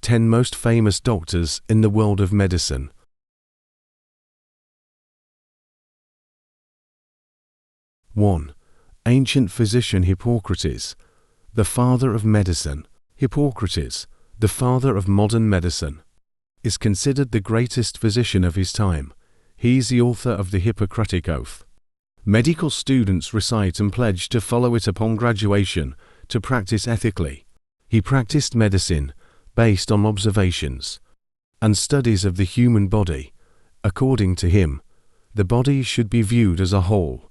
10 most famous doctors in the world of medicine. One. Ancient physician Hippocrates, the father of medicine. Hippocrates, the father of modern medicine, is considered the greatest physician of his time. He is the author of the Hippocratic Oath. Medical students recite and pledge to follow it upon graduation, to practice ethically. He practiced medicine based on observations and studies of the human body. According to him, the body should be viewed as a whole,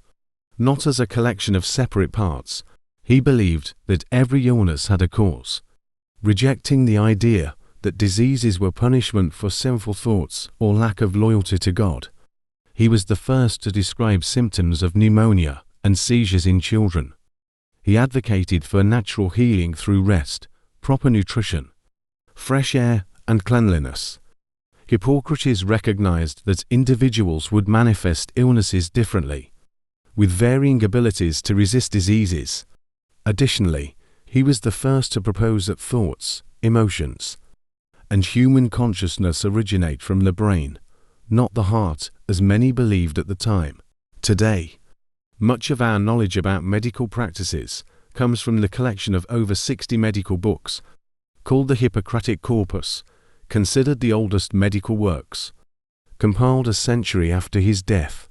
not as a collection of separate parts. He believed that every illness had a cause, rejecting the idea that diseases were punishment for sinful thoughts or lack of loyalty to God. He was the first to describe symptoms of pneumonia and seizures in children. He advocated for natural healing through rest, proper nutrition, fresh air, and cleanliness. Hippocrates recognized that individuals would manifest illnesses differently, with varying abilities to resist diseases. Additionally, he was the first to propose that thoughts, emotions, and human consciousness originate from the brain, not the heart, as many believed at the time. Today, much of our knowledge about medical practices comes from the collection of over 60 medical books, called the Hippocratic Corpus, considered the oldest medical works, compiled a century after his death.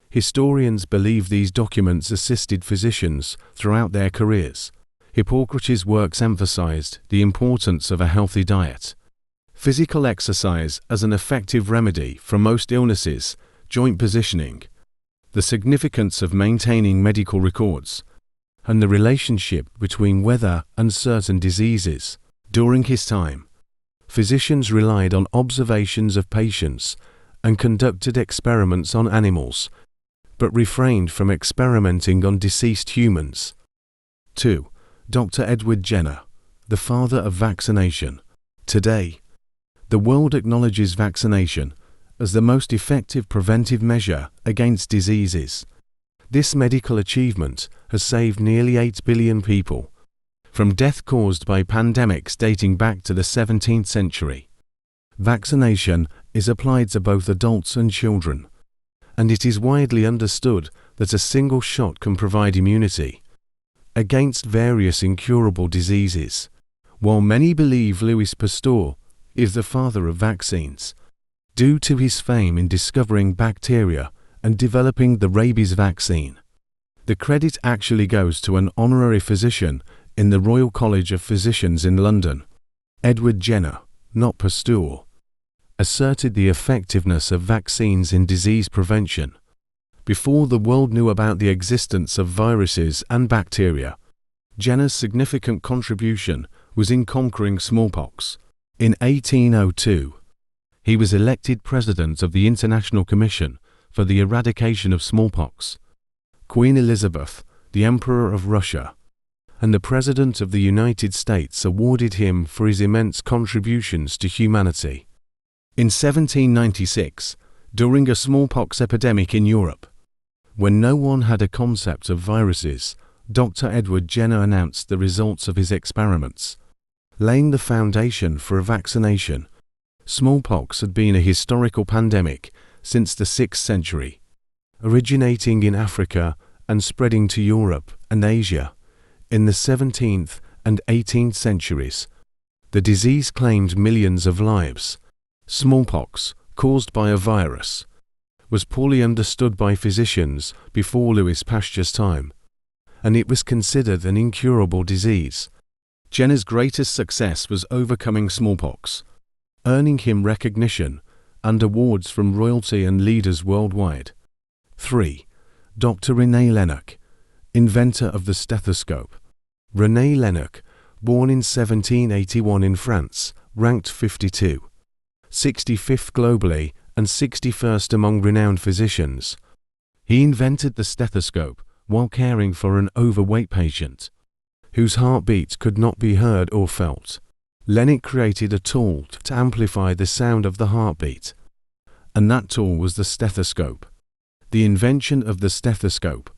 Historians believe these documents assisted physicians throughout their careers. Hippocrates' works emphasized the importance of a healthy diet, physical exercise as an effective remedy for most illnesses, joint positioning, the significance of maintaining medical records, and the relationship between weather and certain diseases. During his time, physicians relied on observations of patients and conducted experiments on animals, but refrained from experimenting on deceased humans. 2. Dr. Edward Jenner, the father of vaccination. Today, the world acknowledges vaccination as the most effective preventive measure against diseases. This medical achievement has saved nearly 8 billion people from death caused by pandemics dating back to the 17th century. Vaccination is applied to both adults and children, and it is widely understood that a single shot can provide immunity against various incurable diseases. While many believe Louis Pasteur is the father of vaccines, due to his fame in discovering bacteria and developing the rabies vaccine, the credit actually goes to an honorary physician in the Royal College of Physicians in London. Edward Jenner, not Pasteur, asserted the effectiveness of vaccines in disease prevention before the world knew about the existence of viruses and bacteria. Jenner's significant contribution was in conquering smallpox. In 1802, he was elected president of the International Commission for the Eradication of Smallpox. Queen Elizabeth, the Emperor of Russia, and the President of the United States awarded him for his immense contributions to humanity. In 1796, during a smallpox epidemic in Europe, when no one had a concept of viruses, Dr. Edward Jenner announced the results of his experiments, laying the foundation for a vaccination. Smallpox had been a historical pandemic since the 6th century, originating in Africa and spreading to Europe and Asia. In the 17th and 18th centuries, the disease claimed millions of lives. Smallpox, caused by a virus, was poorly understood by physicians before Louis Pasteur's time, and it was considered an incurable disease. Jenner's greatest success was overcoming smallpox, earning him recognition and awards from royalty and leaders worldwide. 3. Dr. Renee Laennec, inventor of the stethoscope. Renee Laennec, born in 1781 in France, ranked 52, 65th globally and 61st among renowned physicians. He invented the stethoscope while caring for an overweight patient whose heartbeat could not be heard or felt. Laennec created a tool to amplify the sound of the heartbeat, and that tool was the stethoscope. The invention of the stethoscope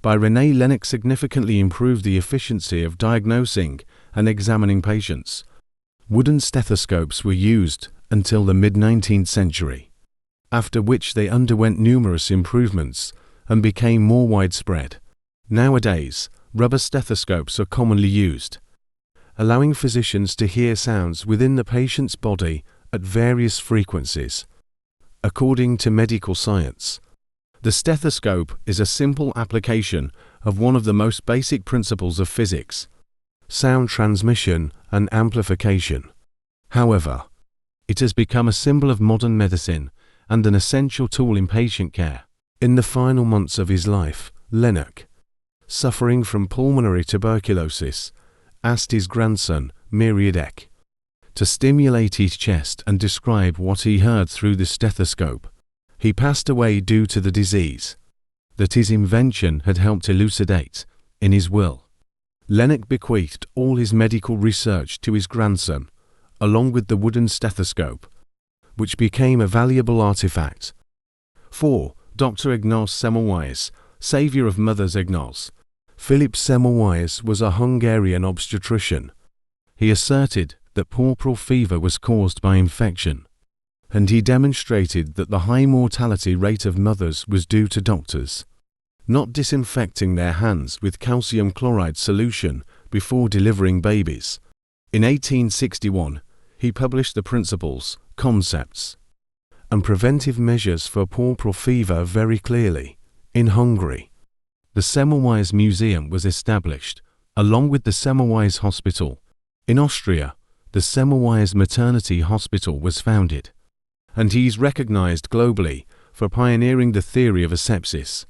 by Renee Laennec significantly improved the efficiency of diagnosing and examining patients. Wooden stethoscopes were used until the mid-19th century, after which they underwent numerous improvements and became more widespread. Nowadays, rubber stethoscopes are commonly used, allowing physicians to hear sounds within the patient's body at various frequencies. According to medical science, the stethoscope is a simple application of one of the most basic principles of physics: sound transmission and amplification. However, it has become a symbol of modern medicine and an essential tool in patient care. In the final months of his life, Laennec, suffering from pulmonary tuberculosis, asked his grandson, Frederick, to stimulate his chest and describe what he heard through the stethoscope. He passed away due to the disease that his invention had helped elucidate. In his will, Laennec bequeathed all his medical research to his grandson, along with the wooden stethoscope, which became a valuable artifact. 4. Dr. Ignaz Semmelweis, savior of mothers. Ignaz Philipp Semmelweis was a Hungarian obstetrician. He asserted that puerperal fever was caused by infection, and he demonstrated that the high mortality rate of mothers was due to doctors not disinfecting their hands with calcium chloride solution before delivering babies. In 1861, he published the principles, concepts, and preventive measures for puerperal fever very clearly. In Hungary, the Semmelweis Museum was established, along with the Semmelweis Hospital. In Austria, the Semmelweis Maternity Hospital was founded, and he is recognized globally for pioneering the theory of asepsis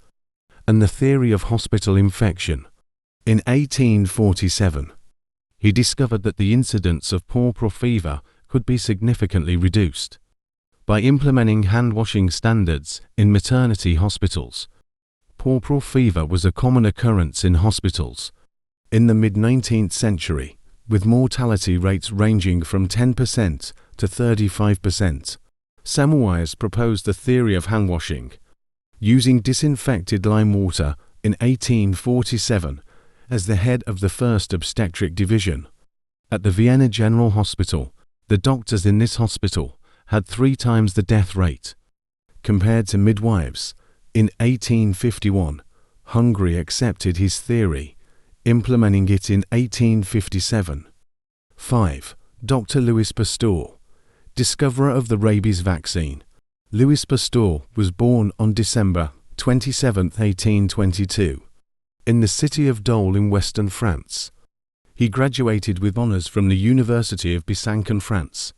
and the theory of hospital infection. In 1847, he discovered that the incidence of puerperal fever could be significantly reduced by implementing hand-washing standards in maternity hospitals. Puerperal fever was a common occurrence in hospitals in the mid-19th century, with mortality rates ranging from 10% to 35%. Semmelweis proposed the theory of hand-washing, using disinfected lime water in 1847 as the head of the first obstetric division. At the Vienna General Hospital, the doctors in this hospital had 3 times the death rate compared to midwives. In 1851, Hungary accepted his theory, implementing it in 1857. 5. Dr. Louis Pasteur, discoverer of the rabies vaccine. Louis Pasteur was born on December 27, 1822, in the city of Dole in western France. He graduated with honors from the University of Besançon, France,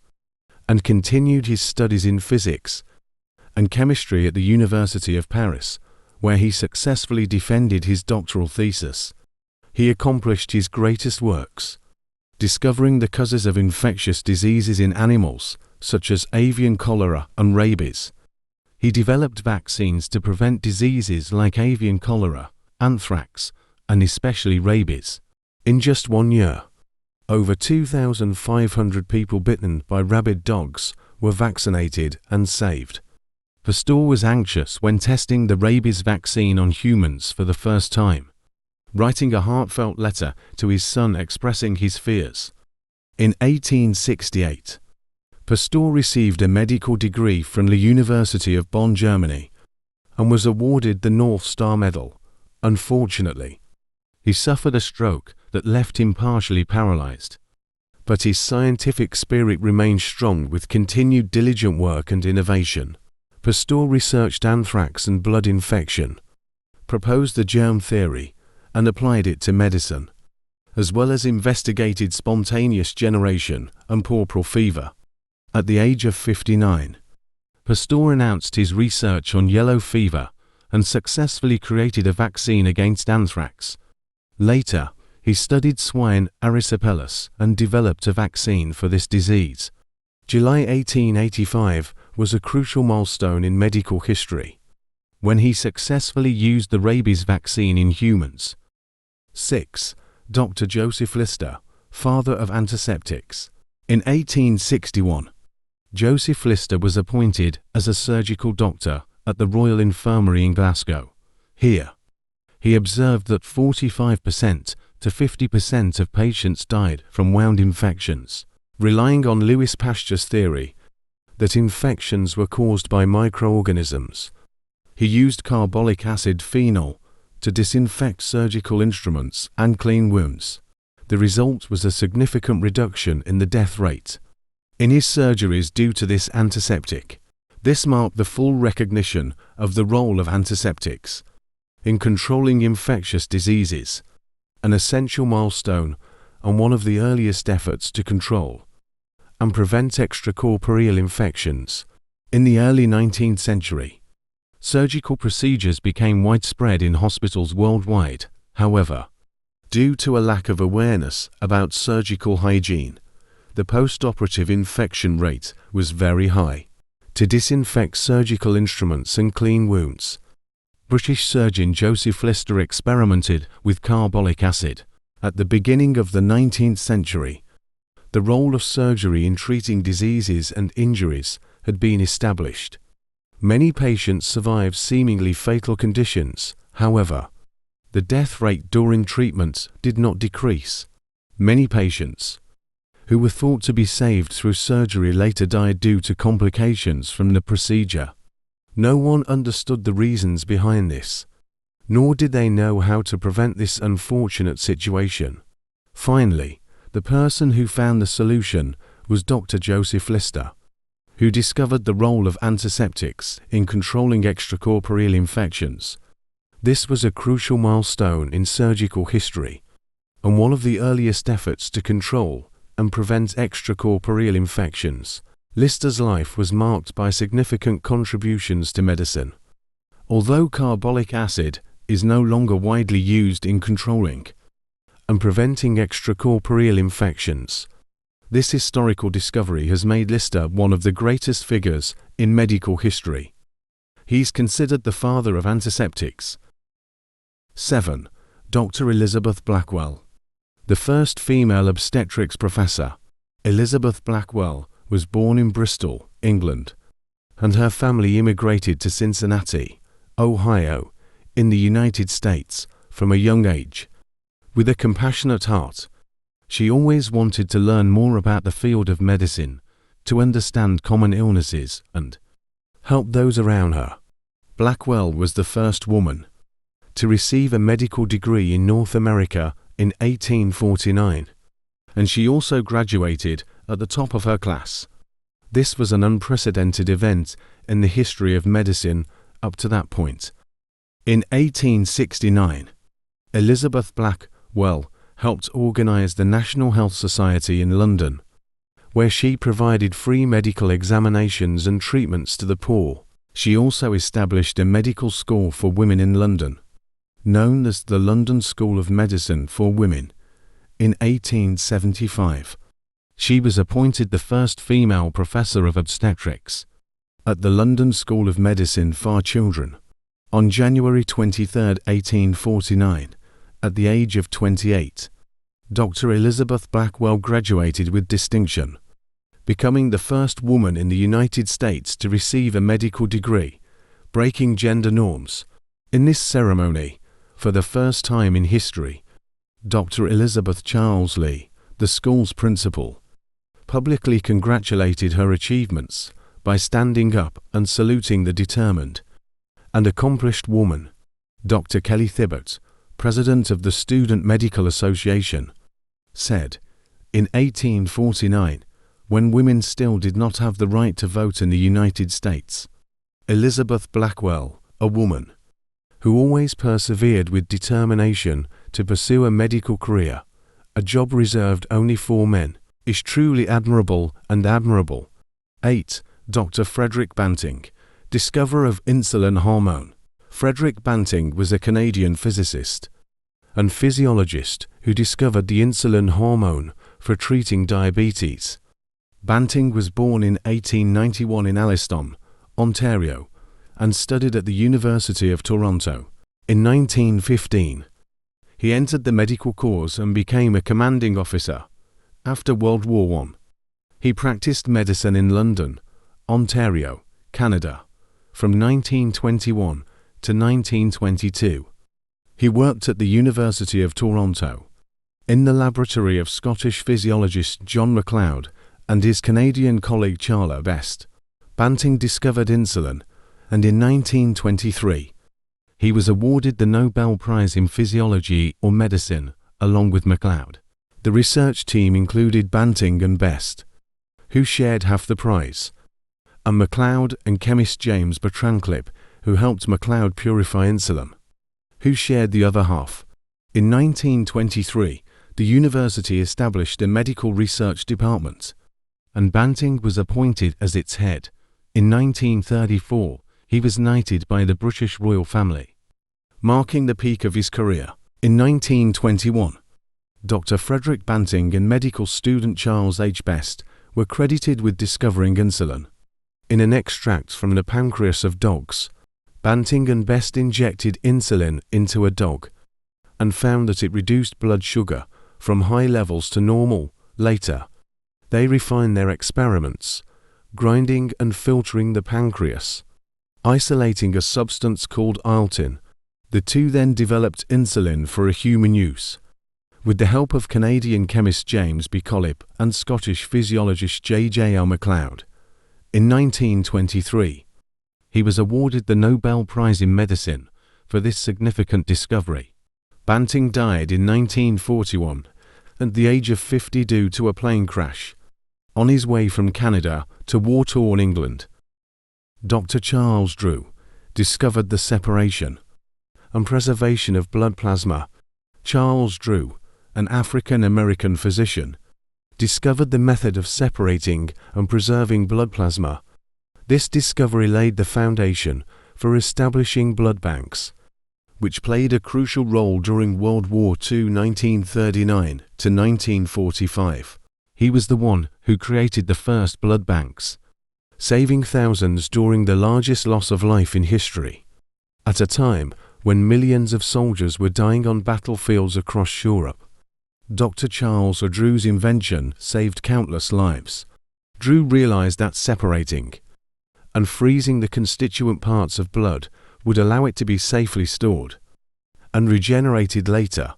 and continued his studies in physics and chemistry at the University of Paris, where he successfully defended his doctoral thesis. He accomplished his greatest works, discovering the causes of infectious diseases in animals, such as avian cholera and rabies. He developed vaccines to prevent diseases like avian cholera, anthrax, and especially rabies. In just 1 year, over 2,500 people bitten by rabid dogs were vaccinated and saved. Pasteur was anxious when testing the rabies vaccine on humans for the first time, writing a heartfelt letter to his son expressing his fears. In 1868, Pasteur received a medical degree from the University of Bonn, Germany, and was awarded the North Star Medal. Unfortunately, he suffered a stroke that left him partially paralyzed, but his scientific spirit remained strong with continued diligent work and innovation. Pasteur researched anthrax and blood infection, proposed the germ theory, and applied it to medicine, as well as investigated spontaneous generation and puerperal fever. At the age of 59, Pasteur announced his research on yellow fever and successfully created a vaccine against anthrax. Later, he studied swine erysipelas and developed a vaccine for this disease. July 1885 was a crucial milestone in medical history, when he successfully used the rabies vaccine in humans. 6. Dr. Joseph Lister, father of antiseptics. In 1861, Joseph Lister was appointed as a surgical doctor at the Royal Infirmary in Glasgow. Here, he observed that 45% to 50% of patients died from wound infections. relying on Louis Pasteur's theory that infections were caused by microorganisms. He used carbolic acid phenol to disinfect surgical instruments and clean wounds. The result was a significant reduction in the death rate in his surgeries due to this antiseptic. This marked the full recognition of the role of antiseptics in controlling infectious diseases, an essential milestone and one of the earliest efforts to control and prevent extracorporeal infections. In the early 19th century, surgical procedures became widespread in hospitals worldwide. However, due to a lack of awareness about surgical hygiene, the post-operative infection rate was very high. To disinfect surgical instruments and clean wounds, British surgeon Joseph Lister experimented with carbolic acid. At the beginning of the 19th century, the role of surgery in treating diseases and injuries had been established. Many patients survived seemingly fatal conditions. However, the death rate during treatment did not decrease. Many patients who were thought to be saved through surgery later died due to complications from the procedure. No one understood the reasons behind this, nor did they know how to prevent this unfortunate situation. Finally, the person who found the solution was Dr. Joseph Lister, who discovered the role of antiseptics in controlling extracorporeal infections. This was a crucial milestone in surgical history, and one of the earliest efforts to control and prevent extracorporeal infections. Lister's life was marked by significant contributions to medicine. Although carbolic acid is no longer widely used in controlling and preventing extracorporeal infections, this historical discovery has made Lister one of the greatest figures in medical history. He's considered the father of antiseptics. 7. Dr. Elizabeth Blackwell. The first female obstetrics professor, Elizabeth Blackwell, was born in Bristol, England, and her family immigrated to Cincinnati, Ohio, in the United States from a young age. With a compassionate heart, she always wanted to learn more about the field of medicine, to understand common illnesses and help those around her. Blackwell was the first woman to receive a medical degree in North America in 1849, and she also graduated at the top of her class. This was an unprecedented event in the history of medicine up to that point. In 1869, Elizabeth Blackwell helped organize the National Health Society in London, where she provided free medical examinations and treatments to the poor. She also established a medical school for women in London, known as the London School of Medicine for Women. In 1875, she was appointed the first female professor of obstetrics at the London School of Medicine for Children. On January 23, 1849, at the age of 28, Dr. Elizabeth Blackwell graduated with distinction, becoming the first woman in the United States to receive a medical degree, breaking gender norms. In this ceremony, for the first time in history, Dr. Elizabeth Charles Lee, the school's principal, publicly congratulated her achievements by standing up and saluting the determined and accomplished woman. Dr. Kelly Thibault, president of the Student Medical Association, said, in 1849, when women still did not have the right to vote in the United States, Elizabeth Blackwell, a woman who always persevered with determination to pursue a medical career, a job reserved only for men, is truly admirable and admirable. 8. Dr. Frederick Banting, discoverer of insulin hormone. Frederick Banting was a Canadian physicist and physiologist who discovered the insulin hormone for treating diabetes. Banting was born in 1891 in Alliston, Ontario, and studied at the University of Toronto. In 1915, he entered the medical corps and became a commanding officer. After World War I, he practiced medicine in London, Ontario, Canada, from 1921 to 1922. He worked at the University of Toronto, in the laboratory of Scottish physiologist John MacLeod, and his Canadian colleague Charles Best, Banting discovered insulin, and in 1923, he was awarded the Nobel Prize in Physiology or Medicine, along with MacLeod. The research team included Banting and Best, who shared half the prize, and MacLeod and chemist James Bertrand-Clip, who helped MacLeod purify insulin, who shared the other half. In 1923, the university established a medical research department, and Banting was appointed as its head. In 1934, he was knighted by the British royal family, marking the peak of his career. In 1921, Dr. Frederick Banting and medical student Charles H. Best were credited with discovering insulin. In an extract from the pancreas of dogs, Banting and Best injected insulin into a dog and found that it reduced blood sugar from high levels to normal. Later, they refined their experiments, grinding and filtering the pancreas, isolating a substance called iletin. The two then developed insulin for a human use, with the help of Canadian chemist James B. Collip and Scottish physiologist J.J.L. MacLeod. In 1923, he was awarded the Nobel Prize in Medicine for this significant discovery. Banting died in 1941 at the age of 50 due to a plane crash on his way from Canada to war-torn England. Dr. Charles Drew discovered the separation and preservation of blood plasma. Charles Drew, an African-American physician, discovered the method of separating and preserving blood plasma. This discovery laid the foundation for establishing blood banks, which played a crucial role during World War II 1939 to 1945. He was the one who created the first blood banks, saving thousands during the largest loss of life in history, at a time when millions of soldiers were dying on battlefields across Europe. Dr. Charles Drew's invention saved countless lives. Drew realized that separating and freezing the constituent parts of blood would allow it to be safely stored and regenerated later.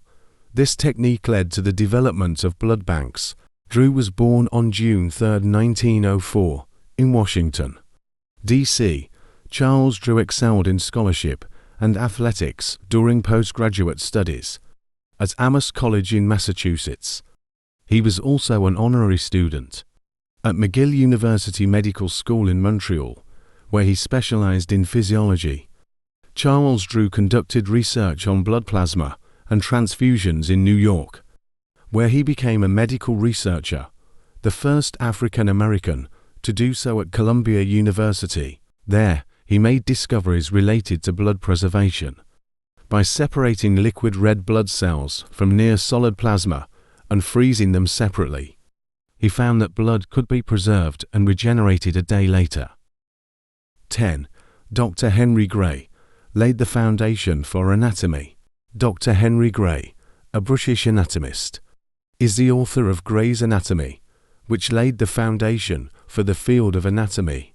This technique led to the development of blood banks. Drew was born on June 3, 1904, in Washington, D.C. Charles Drew excelled in scholarship and athletics during postgraduate studies at Amherst College in Massachusetts. He was also an honorary student at McGill University Medical School in Montreal, where he specialized in physiology. Charles Drew conducted research on blood plasma and transfusions in New York, where he became a medical researcher, the first African American to do so at Columbia University. There, he made discoveries related to blood preservation. By separating liquid red blood cells from near-solid plasma and freezing them separately, he found that blood could be preserved and regenerated a day later. 10. Dr. Henry Gray laid the foundation for anatomy. Dr. Henry Gray, a British anatomist, is the author of Gray's Anatomy, which laid the foundation for the field of anatomy.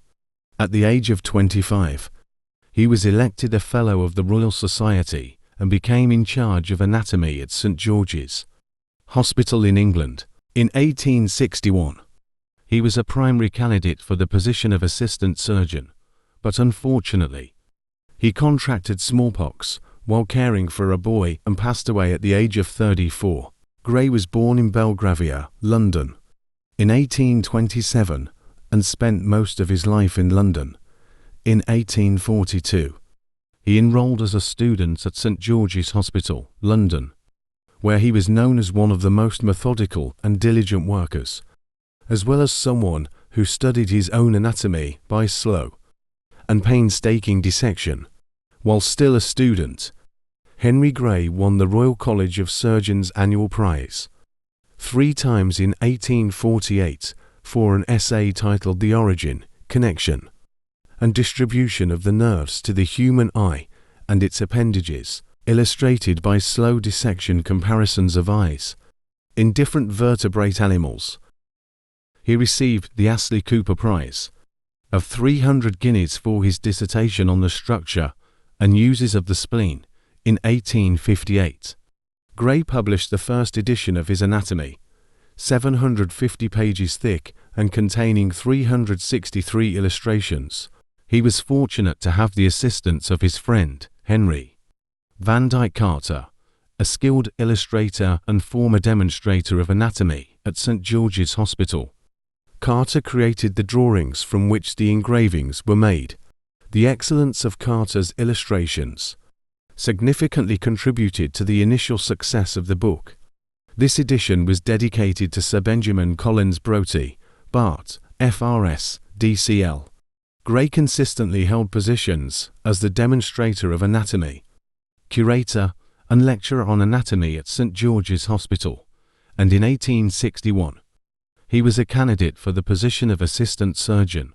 At the age of 25, he was elected a Fellow of the Royal Society and became in charge of anatomy at St. George's Hospital in England. In 1861, he was a primary candidate for the position of assistant surgeon, but unfortunately, he contracted smallpox while caring for a boy and passed away at the age of 34. Gray was born in Belgravia, London, in 1827 and spent most of his life in London. In 1842, he enrolled as a student at St. George's Hospital, London, where he was known as one of the most methodical and diligent workers, as well as someone who studied his own anatomy by slow and painstaking dissection. While still a student, Henry Gray won the Royal College of Surgeons Annual Prize 3 times in 1848 for an essay titled The Origin, Connection, and Distribution of the Nerves to the Human Eye and its Appendages, illustrated by slow dissection comparisons of eyes in different vertebrate animals. He received the Astley Cooper Prize of 300 guineas for his dissertation on the structure and uses of the spleen in 1858. Gray published the first edition of his anatomy, 750 pages thick and containing 363 illustrations. He was fortunate to have the assistance of his friend, Henry Van Dyke Carter, a skilled illustrator and former demonstrator of anatomy at St. George's Hospital. Carter created the drawings from which the engravings were made. The excellence of Carter's illustrations significantly contributed to the initial success of the book. This edition was dedicated to Sir Benjamin Collins Broughty, Bart., FRS, DCL. Gray consistently held positions as the demonstrator of anatomy, curator, and lecturer on anatomy at St. George's Hospital, and in 1861, he was a candidate for the position of assistant surgeon.